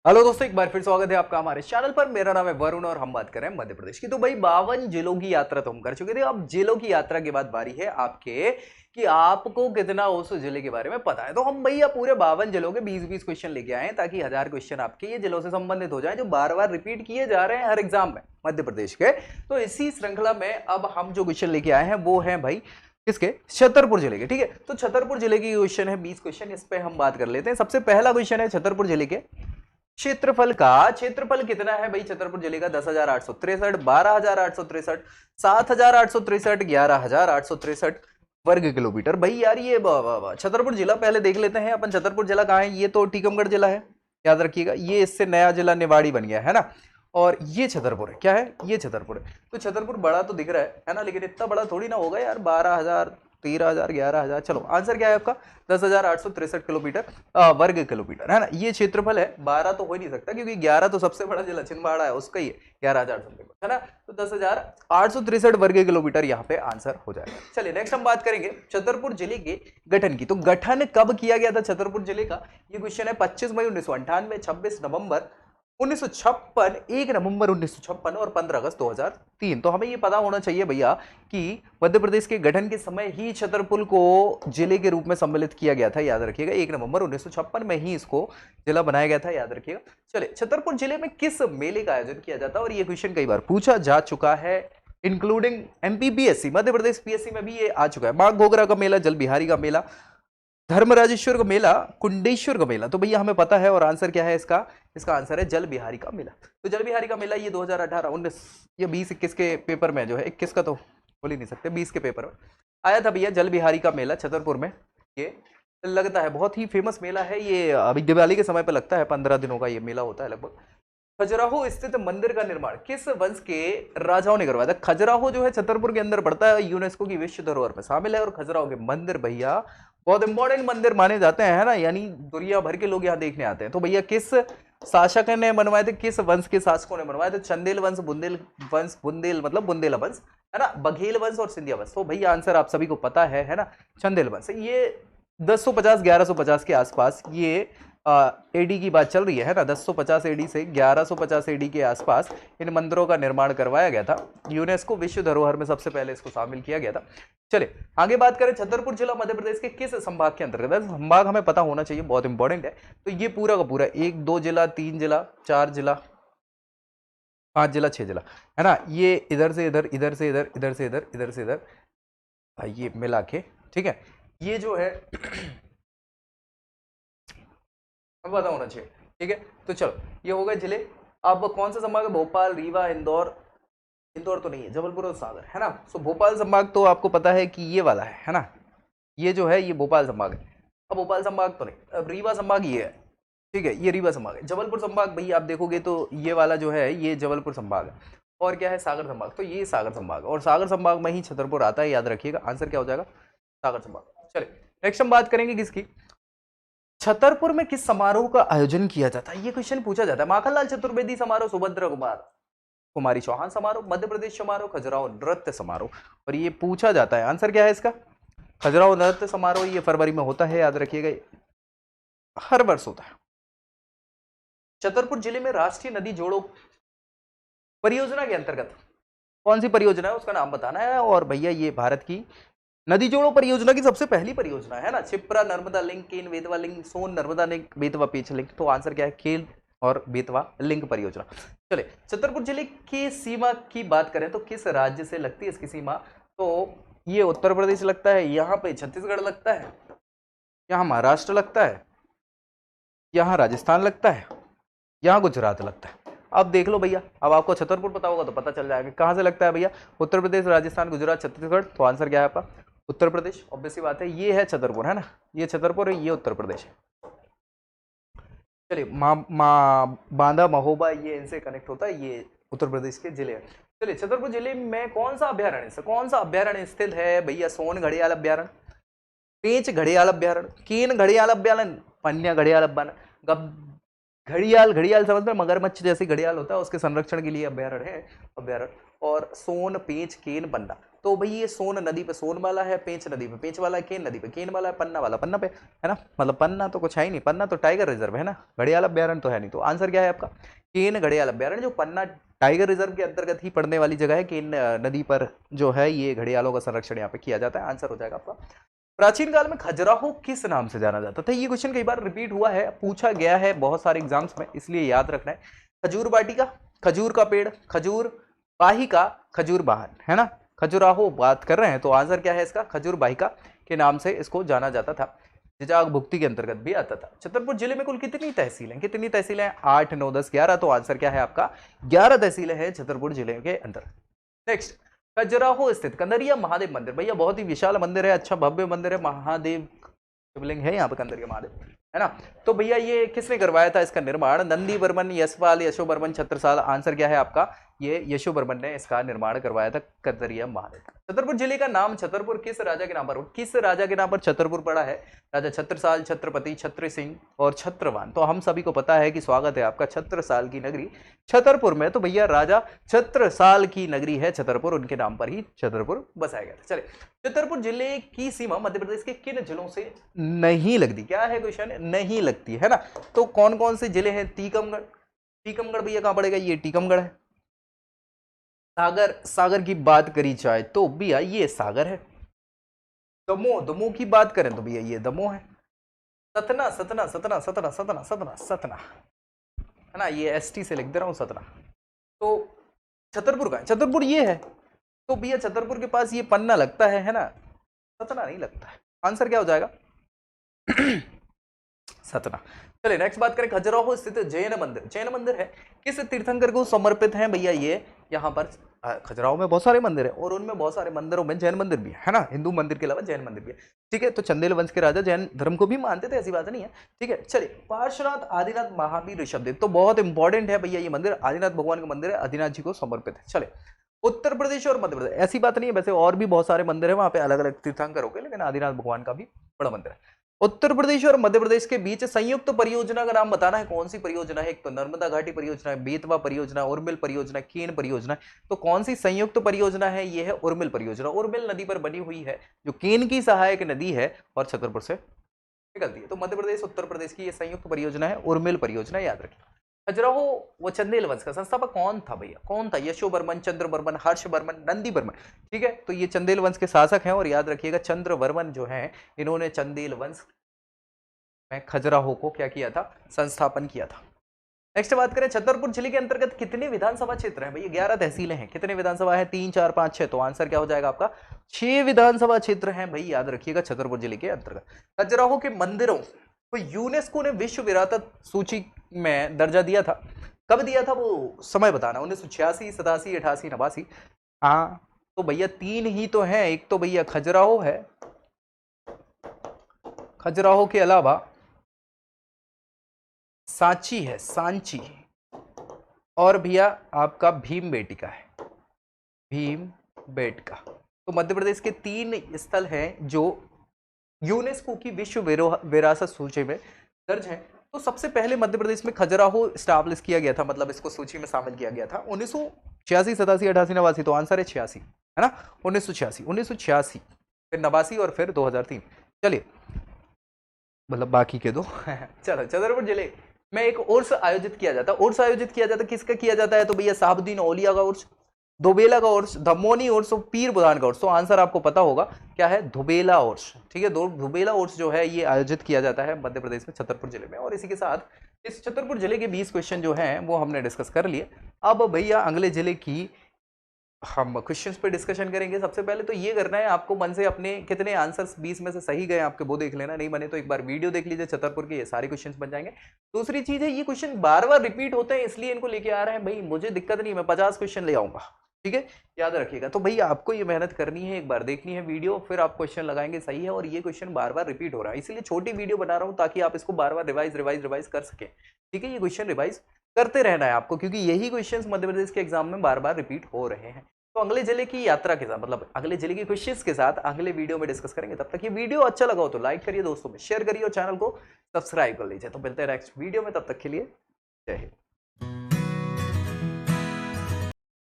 Hello दोस्तों, एक बार फिर स्वागत है आपका हमारे चैनल पर। मेरा नाम है वरुण और हम बात कर रहे हैं मध्य प्रदेश की। तो भाई 52 जिलों की यात्रा तो हम कर चुके थे। अब जिलों की यात्रा के बाद बारी है आपके कि आपको कितना उस जिले के बारे में पता है। तो हम भैया पूरे 52 जिलों के 20-20 क्वेश्चन लेके आए हैं ताकि 1000 क्वेश्चन आपके ये जिलों से संबंधित हो जाए जो बार बार रिपीट किए जा रहे हैं हर एग्जाम में मध्य प्रदेश के। तो इसी श्रृंखला में अब हम जो क्वेश्चन लेके आए हैं वो है भाई किसके, छतरपुर जिले के। ठीक है, तो छतरपुर जिले की क्वेश्चन है 20 क्वेश्चन, इस पे हम बात कर लेते हैं। सबसे पहला क्वेश्चन है छतरपुर जिले के क्षेत्रफल का। क्षेत्रफल कितना है भाई छतरपुर जिले का? 10,863, 12,863, 7,863, 11,863 वर्ग किलोमीटर। भाई यार ये छतरपुर जिला पहले देख लेते हैं अपन। छतरपुर जिला कहाँ है? ये तो टीकमगढ़ जिला है, याद रखिएगा। ये इससे नया जिला निवाड़ी बन गया है ना, और ये छतरपुर है। क्या है? ये छतरपुर है। तो छतरपुर बड़ा तो दिख रहा है ना, लेकिन इतना बड़ा थोड़ी ना होगा यार। 12,000, 13,000, 11,000। चलो आंसर क्या है आपका? 10,863 किलोमीटर वर्ग किलोमीटर, है ना। ये क्षेत्रफल है। 12 तो हो ही नहीं सकता क्योंकि 11 तो सबसे बड़ा जिला छिंदवाड़ा है, उसका ही है 11,000 समथिंग, है ना। तो 10,863 वर्ग किलोमीटर यहाँ पे आंसर हो जाएगा। चलिए नेक्स्ट हम बात करेंगे छतरपुर जिले के गठन की। तो गठन कब किया गया था छतरपुर जिले का? ये क्वेश्चन है। 25 मई 1998, 26 नवंबर 1956, 1 नवंबर 1956 और 15 अगस्त 2003। तो हमें ये पता होना चाहिए भैया कि मध्य प्रदेश के गठन के समय ही छतरपुर को जिले के रूप में सम्मिलित किया गया था, याद रखिएगा। 1 नवंबर 1956 में ही इसको जिला बनाया गया था, याद रखिएगा। चलिए, छतरपुर जिले में किस मेले का आयोजन किया जाता है? और ये क्वेश्चन कई बार पूछा जा चुका है, including MPPSC, Madhya Pradesh PSC में भी ये आ चुका है। माघ घोगरा का मेला, जल बिहारी का मेला, धर्मराजेश्वर का मेला, कुंडेश्वर का मेला। तो भैया हमें पता है, और आंसर क्या है इसका? इसका आंसर है जल बिहारी का मेला। तो जल बिहारी का मेला ये 2018, 19 या 20-21 के पेपर में जो है, 21 का तो बोल ही नहीं सकते, 20 के पेपर में आया था भैया जल बिहारी का मेला छतरपुर में। ये लगता है बहुत ही फेमस मेला है। ये अभी दिवाली के समय पर लगता है, 15 दिनों का ये मेला होता है लगभग। खजुराहो स्थित मंदिर का निर्माण किस वंश के राजाओं ने करवाया था? खजुराहो जो है छतरपुर के अंदर पड़ता है, यूनेस्को की विश्व धरोहर में शामिल है। और खजुराहो के मंदिर भैया बहुत इंपॉर्टेंट मंदिर माने जाते हैं, है ना, यानी दुनिया भर के लोग यहाँ देखने आते हैं। तो भैया किस शासक ने बनवाए थे? किस वंश के शासकों ने बनवाए थे? चंदेल वंश, बुंदेल वंश, बुंदेल मतलब बुंदेला वंश, है ना, बघेल वंश और सिंधिया वंश। तो भैया आंसर आप सभी को पता है ना, चंदेल वंश। ये 1050 1150 के आसपास ये एडी की बात चल रही है ना। 1050 एडी से 1150 एडी के आसपास इन मंदिरों का निर्माण करवाया गया था। यूनेस्को विश्व धरोहर में सबसे पहले इसको शामिल किया गया था। चलिए आगे बात करें, छतरपुर जिला मध्य प्रदेश के किस संभाग के अंतर्गत है? संभाग हमें पता होना चाहिए, बहुत इंपॉर्टेंट है। तो ये पूरा का पूरा 1, 2 जिला, 3 जिला, 4 जिला, 5 जिला, 6 जिला, है ना। ये इधर से इधर, इधर से इधर, इधर से इधर, इधर से इधर, ये मिला के, ठीक है, ये जो है पता होना चाहिए। ठीक है, तो चलो ये हो गए जिले। अब कौन सा संभाग है? भोपाल, रीवा, इंदौर। इंदौर तो नहीं है, जबलपुर और सागर, है ना। सो भोपाल संभाग तो आपको पता है कि ये वाला है ना, ये जो है ये भोपाल संभाग है। अब भोपाल संभाग तो नहीं, अब रीवा संभाग ये है। ठीक है, ये रीवा संभाग है। जबलपुर संभाग भैया आप देखोगे तो ये वाला जो है ये जबलपुर संभाग है। और क्या है? सागर संभाग। तो ये सागर संभाग, और सागर संभाग में ही छतरपुर आता है, याद रखिएगा। आंसर क्या हो जाएगा? सागर संभाग। चलिए नेक्स्ट हम बात करेंगे किसकी? छतरपुर में किस समारोह का आयोजन किया जाता है? ये क्वेश्चन पूछा जाता है। माखनलाल चतुर्वेदी समारोह, सुभद्रा कुमारी चौहान समारोह, मध्य प्रदेश समारोह, खजुराहो नृत्य समारोह। और ये पूछा जाता है, आंसर क्या है इसका? खजुराहो नृत्य समारोह। ये फरवरी में होता है, याद रखिएगा, हर वर्ष होता है। छतरपुर जिले में राष्ट्रीय नदी जोड़ो परियोजना के अंतर्गत कौन सी परियोजना है उसका नाम बताना है। और भैया ये भारत की नदी जोड़ो परियोजना की सबसे पहली परियोजना है ना। क्षिप्रा नर्मदा लिंक, केन बेतवा लिंक, सोन नर्मदा लिंक, बेतवा पेच लिंक। तो आंसर क्या है? केन और बेतवा लिंक परियोजना। चले छतरपुर जिले की सीमा की बात करें तो किस राज्य से लगती है इसकी सीमा? तो ये उत्तर प्रदेश लगता है, यहाँ पे छत्तीसगढ़ लगता है, यहाँ महाराष्ट्र लगता है, यहाँ राजस्थान लगता है, यहाँ गुजरात लगता है। अब देख लो भैया, अब आपको छतरपुर पता होगा तो पता चल जाएगा कहाँ से लगता है भैया। उत्तर प्रदेश, राजस्थान, गुजरात, छत्तीसगढ़। तो आंसर क्या है आपका? उत्तर प्रदेश। ऑब्वियस सी बात है, ये है छतरपुर, है ना, ये छतरपुर है, ये उत्तर प्रदेश है। चलिए बांदा, महोबा, ये इनसे कनेक्ट होता है, ये उत्तर प्रदेश के जिले हैं। चलिए छतरपुर जिले में कौन सा अभ्यारण्य, कौन सा अभ्यारण्य स्थित है भैया? सोन घड़ियाल अभ्यारण्य, पेंच घड़ियाल अभ्यारण्य, केन घड़ियाल अभ्यारण्य, पन्या घड़ियाल अभ्यारण्य। घड़ियाल, घड़ियाल समझ में, मगरमच्छ जैसे घड़ियाल होता है उसके संरक्षण के लिए अभ्यारण्य है, अभ्यारण्य। और सोन, पेंच, केन, बंदा। तो भाई ये सोन नदी पे सोन वाला है, पेंच नदी पे पेंच वाला है, केन नदी पे केन वाला है, पन्ना वाला पन्ना पे, है ना। मतलब पन्ना तो कुछ है ही नहीं, पन्ना तो टाइगर रिजर्व है ना, घड़ियाल अभ्यारण्य तो है नहीं। तो आंसर क्या है आपका, केन घड़ियाल अभ्यारण्य, जो पन्ना टाइगर रिजर्व के अंतर्गत ही पड़ने वाली जगह है। केन नदी पर जो है ये घड़ियालों का संरक्षण यहाँ पे किया जाता है। आंसर हो जाएगा आपका। प्राचीन काल में खजुराहो किस नाम से जाना जाता था। ये क्वेश्चन कई बार रिपीट हुआ है, पूछा गया है बहुत सारे एग्जाम्स में, इसलिए याद रखना है। खजूर बाटिका, खजूर का पेड़, खजूर वाहिका, खजूर वाहन, है ना। खजुराहो बात कर रहे हैं तो आंसर क्या है इसका, खजूर वाहिका के नाम से इसको जाना जाता था। जिजाग भुक्ति के अंतर्गत भी आता था। छतरपुर जिले में कुल कितनी तहसीलें, कितनी तहसीलें हैं, 8, 9, 10, 11। तो आंसर क्या है आपका, 11 तहसीलें हैं छतरपुर जिले के अंदर। नेक्स्ट, खजुराहो स्थित कंदरिया महादेव मंदिर, भैया बहुत ही विशाल मंदिर है, अच्छा भव्य मंदिर है, महादेव शिवलिंग है यहाँ पे कंदरिया महादेव, है ना। तो भैया ये किसने करवाया था इसका निर्माण, नंदी वर्मन, यशपाल, यशोवर्मन, छत्रसाल। आंसर क्या है आपका, ये यशोवर्मन ने इसका निर्माण करवाया था कंदरिया महादेव। छतरपुर जिले का नाम छतरपुर किस राजा के नाम पर, किस राजा के नाम पर छतरपुर पड़ा है, राजा छत्रसाल, छत्रपति, छत्र सिंह और छत्रवान। तो हम सभी को पता है कि स्वागत है आपका छत्रसाल की नगरी छतरपुर में। तो भैया राजा छत्रसाल की नगरी है छतरपुर, उनके नाम पर ही छतरपुर बसाया गया था। चलिए, छतरपुर जिले की सीमा मध्य प्रदेश के किन जिलों से नहीं लगती, क्या है क्वेश्चन, नहीं लगती, है ना। तो कौन कौन से जिले हैं, टीकमगढ़, टीकमगढ़ भैया कहां पड़ेगा, ये टीकमगढ़ है। सागर, सागर की बात करी जाए तो भैया ये सागर है। दमोह, दमोह की बात करें तो भैया ये दमोह है। सतना, सतना, सतना, सतना, सतना, सतना, सतना, है ना, ये एसटी से लिख दे रहा हूं सतना। तो छतरपुर का, छतरपुर ये है। तो भैया छतरपुर के पास ये पन्ना लगता है ना, सतना नहीं लगता है। आंसर क्या हो जाएगा सतना। चलिए नेक्स्ट बात करें, खजुराहो स्थित जैन मंदिर, जैन मंदिर है, किस तीर्थंकर को समर्पित है भैया ये। यहाँ पर खजुराहो में बहुत सारे मंदिर है और उनमें बहुत सारे मंदिरों में जैन मंदिर भी है ना, हिंदू मंदिर के अलावा जैन मंदिर भी है। ठीक है, तो चंदेल वंश के राजा जैन धर्म को भी मानते थे, ऐसी बात नहीं है। ठीक है, चलिए, पार्श्वनाथ आदिनाथ महावीर ऋषभदेव, तो बहुत इंपॉर्टेंट है भैया ये मंदिर, आदिनाथ भगवान का मंदिर है, आदिनाथ जी को समर्पित है। चले, उत्तर प्रदेश और मध्य प्रदेश, ऐसी बात नहीं है, वैसे और भी बहुत सारे मंदिर है वहां पे अलग अलग तीर्थंकर हो गए, लेकिन आदिनाथ भगवान का भी बड़ा मंदिर है। उत्तर प्रदेश और मध्य प्रदेश के बीच संयुक्त परियोजना का नाम बताना है, कौन सी परियोजना है। एक तो नर्मदा घाटी परियोजना है, बेतवा परियोजना, उर्मिल परियोजना, केन परियोजना। तो कौन सी संयुक्त परियोजना है, ये है उर्मिल परियोजना। उर्मिल नदी पर बनी हुई है, जो केन की सहायक नदी है और छतरपुर से निकलती है। तो मध्य प्रदेश उत्तर प्रदेश की ये संयुक्त परियोजना है उर्मिल परियोजना, याद रखिए। खजुराहो वो चंदेल वंश का संस्थापक कौन था भैया, कौन था, यशोवर्मन, चंद्रवर्मन, हर्षवर्मन, नंदीवर्मन। ठीक है, तो ये चंदेल वंश के शासक हैं और याद रखिएगा चंद्रवर्मन जो हैं इन्होंने चंदेल वंश में खजुराहो को क्या किया था, संस्थापन किया था। नेक्स्ट बात करें, छतरपुर जिले के अंतर्गत कितने विधानसभा क्षेत्र हैं भैया, 11 तहसीलें हैं, कितने विधानसभा है, 3, 4, 5, 6। तो आंसर क्या हो जाएगा आपका, 6 विधानसभा क्षेत्र हैं भाई, याद रखिएगा छतरपुर जिले के अंतर्गत। खजुराहो के मंदिरों को यूनेस्को ने विश्व विरासत सूची में दर्जा दिया था, कब दिया था वो समय बताना, 1986, 87, 88, 89। हाँ, तो भैया 3 ही तो है, एक तो भैया खजुराहो है, खजुराहो के अलावा सांची है, सांची, और भैया आपका भीम बेटिका है, भीम बेटका। तो मध्य प्रदेश के 3 स्थल हैं जो यूनेस्को की विश्व विरासत सूची में दर्ज है। तो सबसे पहले मध्य प्रदेश में खजुराहो स्टैब्लिश किया गया था, मतलब इसको सूची में शामिल किया गया था 1986, 87, 88, 89। तो आंसर है 86, है ना, 1986, फिर 89 और फिर 2003। चलिए, मतलब बाकी के दो चलो, छतरपुर जिले में एक उर्स आयोजित किया जाता है, उर्स आयोजित किया जाता है, किसका किया जाता है, तो भैया साहबुद्दीन औलिया का उर्स, धोबेला का उर्स, धमोनी उर्स और पीर बुधान का उर्स। तो आंसर आपको पता होगा क्या है, धोबेला उर्स। ठीक है, धोबेला उर्स जो है ये आयोजित किया जाता है मध्य प्रदेश में छतरपुर जिले में। और इसी के साथ इस छतरपुर जिले के 20 क्वेश्चन जो हैं वो हमने डिस्कस कर लिए। अब भैया अगले जिले की हम क्वेश्चंस पे डिस्कशन करेंगे। सबसे पहले तो ये करना है आपको मन से अपने कितने आंसर्स 20 में से सही गए आपके वो देख लेना, नहीं बने तो एक बार वीडियो देख लीजिए छतरपुर के, ये सारे क्वेश्चंस बन जाएंगे। दूसरी चीज है, ये क्वेश्चन बार बार रिपीट होते हैं इसलिए इनको लेके आ रहे हैं भाई, मुझे दिक्कत नहीं, मैं 50 क्वेश्चन ले आऊंगा। ठीक है, याद रखिएगा। तो भैया आपको ये मेहनत करनी है, एक बार देखनी है वीडियो, फिर आप क्वेश्चन लगाएंगे, सही है। और ये क्वेश्चन बार बार रिपीट हो रहा है, इसलिए छोटी वीडियो बना रहा हूँ ताकि आप इसको बार बार रिवाइज कर सके। ठीक है, ये क्वेश्चन रिवाइज करते रहना है आपको, क्योंकि यही क्वेश्चन मध्य प्रदेश के एग्जाम में बार बार रिपीट हो रहे हैं। तो अगले जिले की यात्रा के साथ, मतलब अगले जिले के क्वेश्चंस के साथ अगले वीडियो में डिस्कस करेंगे। तब तक ये वीडियो अच्छा लगा हो तो लाइक करिए, दोस्तों में शेयर करिए और चैनल को सब्सक्राइब कर लीजिए। तो मिलते हैं नेक्स्ट वीडियो में, तब तक के लिए जय हिंद।